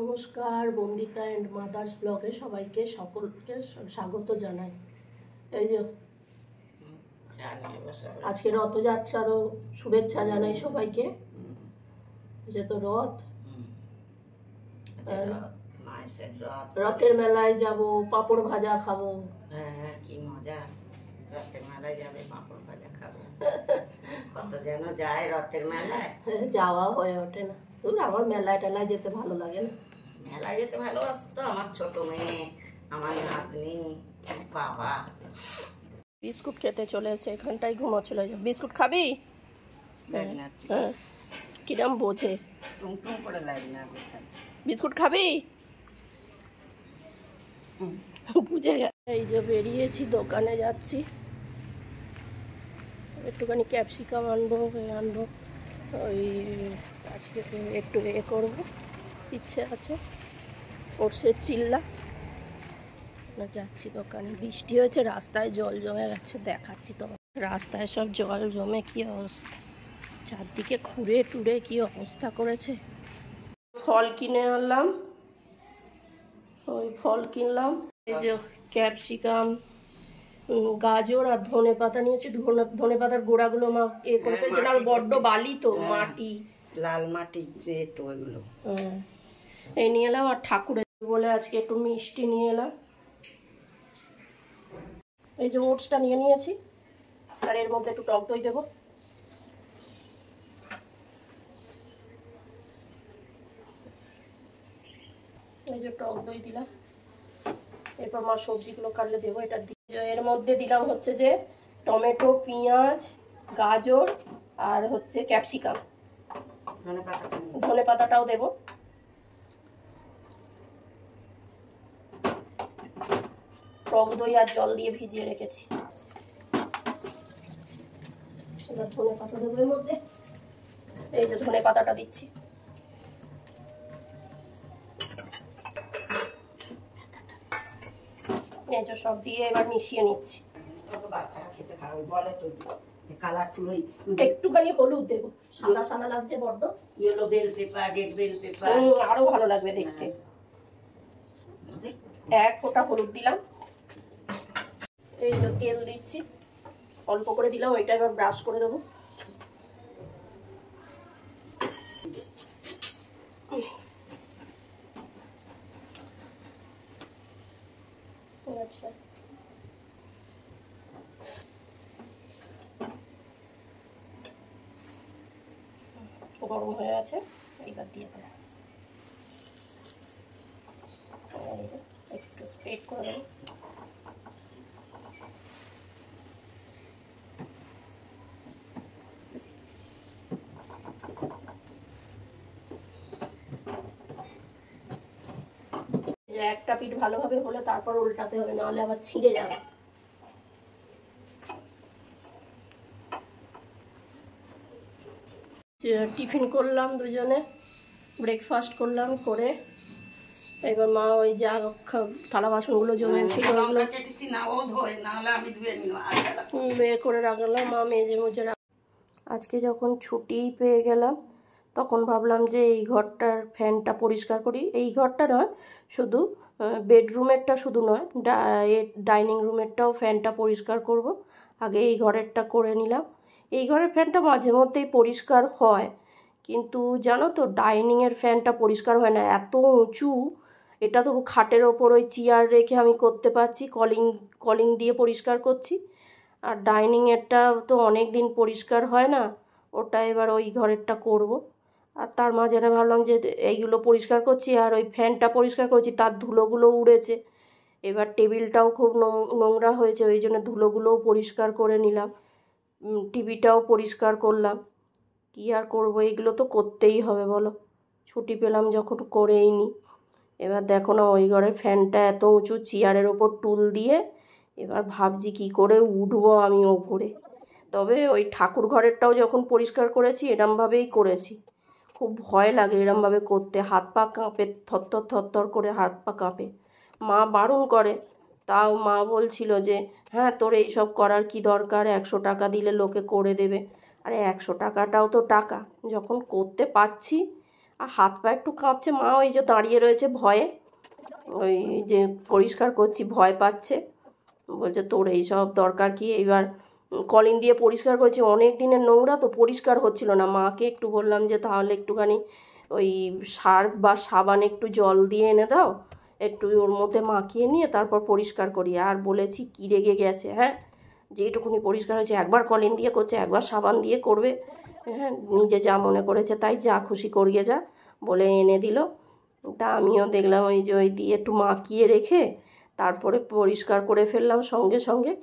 নমস্কার, Bandita and mother's ব্লগে সবাইকে সকলকে স্বাগত জানাই। এই যে আজকে রথযাত্রারও শুভেচ্ছা জানাই সবাইকে। যে তো রথ, রথের মেলায় যাব, পাঁপড় ভাজা খাবো। হ্যাঁ, কি মজা! রথের মেলায় যাবে, পাঁপড় ভাজা খাবো। কত যেন যায় রথের মেলায়, যাওয়া হয়ে ওঠে না। আমার মেলায় টেলায় যেতে ভালো লাগে না। মেলায় যেতে ভালোবাসতো আমার ছোট মেয়ে, আমার নাতনি, বাবা। বিস্কুট খেতে চলে এসছে, এখানটাই ঘুমাচ্ছিল। বিস্কুট খাবি? হ্যাঁ, কিরম বোঝে, টুমটুম করে লাগে না। বিস্কুট খাবি? বুঝে গেছে। এই যে বেরিয়েছি, দোকানে যাচ্ছি, একটুখানি ক্যাপসিকাম আনবো, ওই আজকে একটু করবো, ইচ্ছে আছে ওটসের চিল্লা। যাচ্ছি দোকানে। বৃষ্টি হয়েছে, রাস্তায় জল জমে গেছে, দেখাচ্ছি তো। রাস্তায় সব জল জমে কি অবস্থা, চারদিকে খুঁড়ে টুড়ে কি অবস্থা করেছে। ফল কিনে আনলাম, ওই ফল কিনলাম। এই যে ক্যাপসিকাম, গাজর আর ধনে পাতা নিয়েছি। ধনে পাতার গোড়াগুলো মা করে ফেলছিল, আর বড্ড বালি তো, মাটি, লাল মাটি যে তো এগুলো। এই নিয়ে এলাম। আর ঠাকুরের বলে আজকে একটু মিষ্টি নিয়ে এলাম। এই যে ওটসটা নিয়ে নিয়েছি, আর এর মধ্যে একটু টক দই দেবো। এই যে টক দই দিলাম, এরপর মা সবজিগুলো কাটলে দেবো। এটা এর মধ্যে দিলাম হচ্ছে যে টমেটো, পেঁয়াজ, গাজর আর হচ্ছে ক্যাপসিকাম, ধনে পাতাটাও দেবো। টক দই আর জল দিয়ে ভিজিয়ে রেখেছি। এবার ধনে পাতা দেবো এর মধ্যে। এই যে ধনে পাতাটা দিচ্ছি। এই যে সব দিয়ে এবার মিশিয়ে নিচ্ছি। বাচ্চারা খেতে খারাপ বলে তো, কালারফুল ওই একটুখানি হলুদ দেবো, সাদা সাদা লাগছে বড্ড। Yellow bell pepper, red bell pepper, আরো ভালো লাগবে দেখতে। এক ফোঁটা হলুদ দিলাম। এই যে তেল দিচ্ছি, অল্প করে দিলাম। ওইটা এবার ব্রাশ করে দেবো। আচ্ছা, গরম হয়ে আছে, এইবার দিয়ে দেবো। একটু স্প্রেড করে দেবো। একটা পিঠ ভালোভাবে হলে তারপর উল্টাতে হবে, নাহলে আবার ছিঁড়ে যাবে। টিফিন করলাম, দুজনে ব্রেকফাস্ট করলাম, করে এবার মা ওই যা থালা বাসনগুলো জমেছিল ওগুলো বের করে রাখলাম। মা মেজে মুজে রাখ। আজকে যখন ছুটি পেয়ে গেলাম, তখন ভাবলাম যে এই ঘরটার ফ্যানটা পরিষ্কার করি। এই ঘরটা নয়, শুধু বেডরুমেরটা শুধু নয়, ডাইনিং রুমেরটাও ফ্যানটা পরিষ্কার করব। আগে এই ঘরেরটা করে নিলাম। এই ঘরের ফ্যানটা মাঝে মধ্যেই পরিষ্কার হয়, কিন্তু জানো তো ডাইনিংয়ের ফ্যানটা পরিষ্কার হয় না, এত উঁচু। এটা তো খাটের ওপর ওই চেয়ার রেখে আমি করতে পারছি, কলিং দিয়ে পরিষ্কার করছি। আর ডাইনিংয়েরটা তো অনেক দিন পরিষ্কার হয় না, ওটা এবার ওই ঘরেরটা করব। আর তার মাঝখানে ভাবলাম যে এইগুলো পরিষ্কার করছি আর ওই ফ্যানটা পরিষ্কার করছি, তার ধুলোগুলো উড়েছে। এবার টেবিলটাও খুব নোংরা হয়েছে, ওই জন্য ধুলোগুলোও পরিষ্কার করে নিলাম। টিভিটাও পরিষ্কার করলাম। কী আর করবো, এগুলো তো করতেই হবে বলো, ছুটি পেলাম যখন করেই নি। এবার দেখো না, ওই ঘরের ফ্যানটা এত উঁচু, চেয়ারের ওপর টুল দিয়ে এবার ভাবছি কি করে উঠবো আমি ওপরে। তবে ওই ঠাকুর ঘরেরটাও যখন পরিষ্কার করেছি এরমভাবেই করেছি। খুব ভয় লাগে এরমভাবে করতে, হাত পা কাঁপে, থরথর থরথর করে হাত পা কাঁপে। মা বারণ করে, তাও মা বলছিল যে হ্যাঁ তোর এইসব করার কি দরকার, 100 টাকা দিলে লোকে করে দেবে। আরে 100 টাকাটাও তো টাকা, যখন করতে পারছি আর হাত পা একটু কাঁপছে। মা ওই যে দাঁড়িয়ে রয়েছে ভয়ে, ওই যে পরিষ্কার করছি ভয় পাচ্ছে, বলছে তোর এইসব দরকার কি। এবার কলিন দিয়ে পরিষ্কার করছি, অনেক দিনের নোংরা তো পরিষ্কার হচ্ছিল না। মাকে একটু বললাম যে তাহলে একটুখানি ওই সার্ফ বা সাবান একটু জল দিয়ে এনে দাও, একটু ওর মধ্যে মাখিয়ে নিয়ে তারপর পরিষ্কার করি। আর বলেছি কি রেগে গেছে, হ্যাঁ যেটুকুনি পরিষ্কার হয়েছে একবার কলিন দিয়ে করছে, একবার সাবান দিয়ে করবে, হ্যাঁ নিজে যা মনে করেছে তাই, যা খুশি করিয়ে যা বলে এনে দিল। তা আমিও দেখলাম ওই যে ওই দিয়ে একটু মাখিয়ে রেখে তারপরে পরিষ্কার করে ফেললাম সঙ্গে সঙ্গে।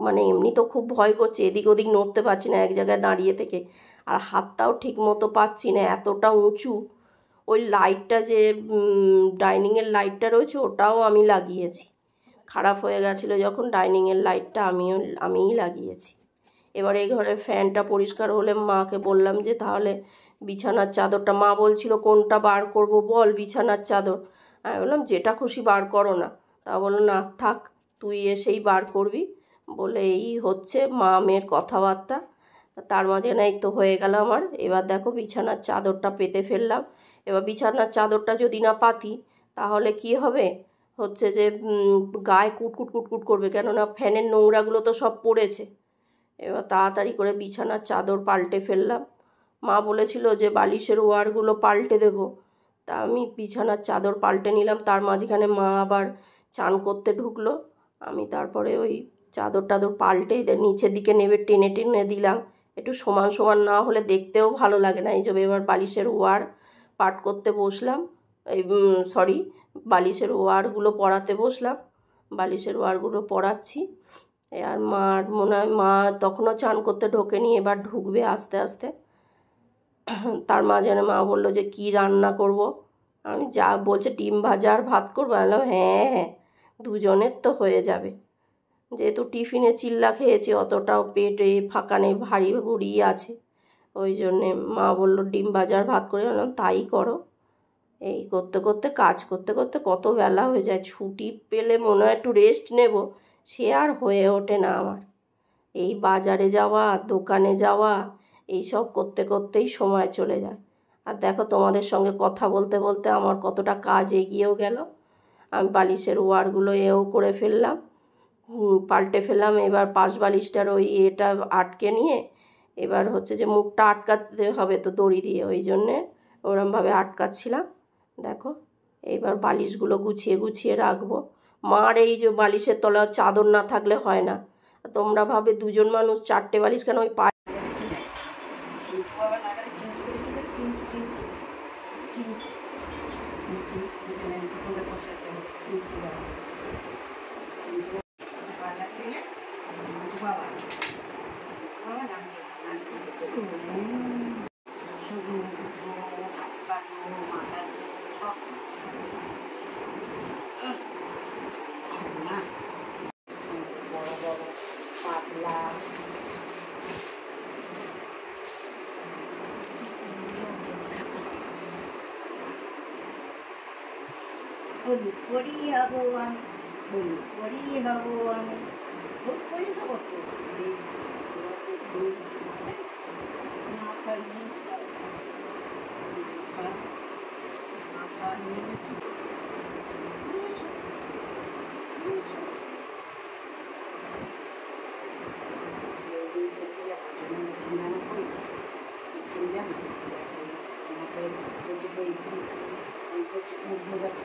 মানে এমনি তো খুব ভয় করছে, এদিক ওদিক নড়তে পারছি না এক জায়গায় দাঁড়িয়ে থেকে, আর হাতটাও ঠিক মতো পাচ্ছি না, এতটা উঁচু। ওই লাইটটা যে ডাইনিংয়ের লাইটটা রয়েছে ওটাও আমি লাগিয়েছি, খারাপ হয়ে গেছিলো যখন ডাইনিংয়ের লাইটটা আমিই লাগিয়েছি। এবার এই ঘরের ফ্যানটা পরিষ্কার হলে মাকে বললাম যে তাহলে বিছানার চাদরটা, মা বলছিল কোনটা বার করব বল বিছানার চাদর। আমি বললাম যেটা খুশি বার করো না। তা বললো না থাক তুই এসেই বার করবি, বলে এই হচ্ছে মা মেয়ের কথাবার্তা। তার মাঝে নাই তো হয়ে গেল আমার। এবার দেখো বিছানার চাদরটা পেতে ফেললাম। এবার বিছানার চাদরটা যদি না পাতি তাহলে কি হবে, হচ্ছে যে গায়ে কুটকুট কুটকুট করবে, কেননা ফ্যানের নোংরাগুলো তো সব পড়েছে। এবার তাড়াতাড়ি করে বিছানার চাদর পাল্টে ফেললাম। মা বলেছিল যে বালিশের ওয়ারগুলো পাল্টে দেবো, তা আমি বিছানার চাদর পাল্টে নিলাম। তার মাঝখানে মা আবার চান করতে ঢুকলো, আমি তারপরে ওই চাদর টাদর পাল্টে নিচের দিকে নেবে টেনে টেনে দিলাম। একটু সমান সমান না হলে দেখতেও ভালো লাগে না। এই যে এবার বালিশের ওয়ার পাট করতে বসলাম, এই সরি বালিশের ওয়ারগুলো পরাতে বসলাম, বালিশের ওয়ারগুলো পরাচ্ছি। আর মার মনে হয় মা তখনও চান করতে ঢোকেনি, এবার ঢুকবে আস্তে আস্তে। তার মাঝখানে মা বললো যে কি রান্না করব। আমি যা বলছে ডিম ভাজা আর ভাত করবো, বললাম হ্যাঁ হ্যাঁ দুজনের তো হয়ে যাবে, যেহেতু টিফিনে চিল্লা খেয়েছি অতটাও পেটে ফাঁকা নেই, ভারী ভুড়ি আছে। ওই জন্যে মা বললো ডিম ভাজা আর ভাত করে, বললাম তাই করো। এই করতে করতে কাজ করতে করতে কত বেলা হয়ে যায়। ছুটি পেলে মনে হয় একটু রেস্ট নেব, সে আর হয়ে ওঠে না আমার। এই বাজারে যাওয়া দোকানে যাওয়া এই সব করতে করতেই সময় চলে যায়। আর দেখো তোমাদের সঙ্গে কথা বলতে বলতে আমার কতটা কাজ এগিয়েও গেল। আমি বালিশের ওয়ারগুলো করে ফেললাম, পাল্টে ফেললাম। এবার পাশ বালিশটার ওই এটা আটকে নিয়ে এবার হচ্ছে যে মুখটা আটকাতে হবে তো দড়ি দিয়ে, ওই জন্যে ওরমভাবে আটকাচ্ছিলাম। দেখো এইবার বালিশগুলো গুছিয়ে গুছিয়ে রাখবো। মার এই যে বালিশের তলা চাদর না থাকলে হয় না। তোমরা ভাবে দুজন মানুষ চারটে বালিশ কেন, ওই পায়ে হলুদ করি হবো আমি, হলুদ করি হবো আমি, হলুদ করি হবো তো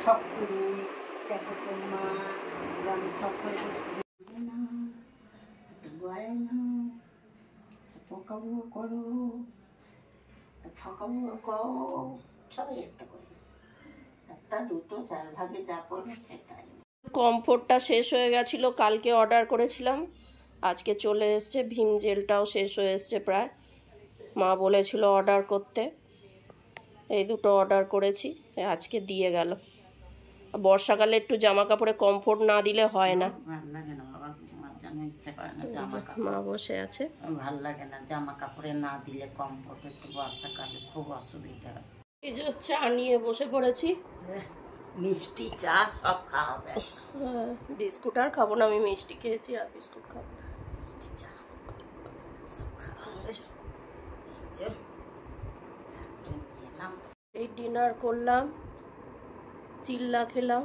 ঠক করি, দেখো তোর মা আমি ঠক করে ফকাবো করো, ফকাবো করো, সবাই একটা করে একটা দুটো চার ভাগে যা করবে সেটাই। কমফোর্টটা শেষ হয়ে গেছিলো, কালকে অর্ডার করেছিলাম, আজকে চলে এসছে। ভীম জেলটাও শেষ হয়ে এসছে প্রায়, মা বলেছিল অর্ডার করতে, এই দুটো অর্ডার করেছি, আজকে দিয়ে গেল। বর্ষাকালে একটু জামা কাপড়ে কমফোর্ট না দিলে হয় না। মা বসে আছে, ভাল লাগে না জামা কাপড়ে না দিলে কমফোর্ট, একটু বর্ষাকালে খুব অসুবিধা। এই যে চা নিয়ে বসে পড়েছি, মিষ্টি চা সব খাওয়া হবে। বিস্কুট আর খাবো না, আমি মিষ্টি খেয়েছি আর বিস্কুট খাবো। মিষ্টি চা সব খাওয়া হবে। এলাম এই ডিনার করলাম, চিল্লা খেলাম,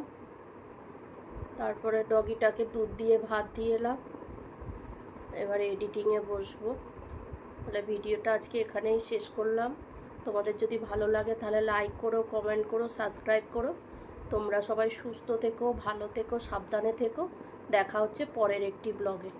তারপরে ডগিটাকে দুধ দিয়ে ভাত দিয়ে এলাম। এবারে এডিটিংয়ে বসবো। তাহলে ভিডিওটা আজকে এখানেই শেষ করলাম। তোমাদের যদি ভালো লাগে তাহলে লাইক করো, কমেন্ট করো, সাবস্ক্রাইব করো। তোমরা সবাই সুস্থ থেকো, ভালো থেকো, সাবধানে থেকো। দেখা হচ্ছে পরের একটি ব্লগে।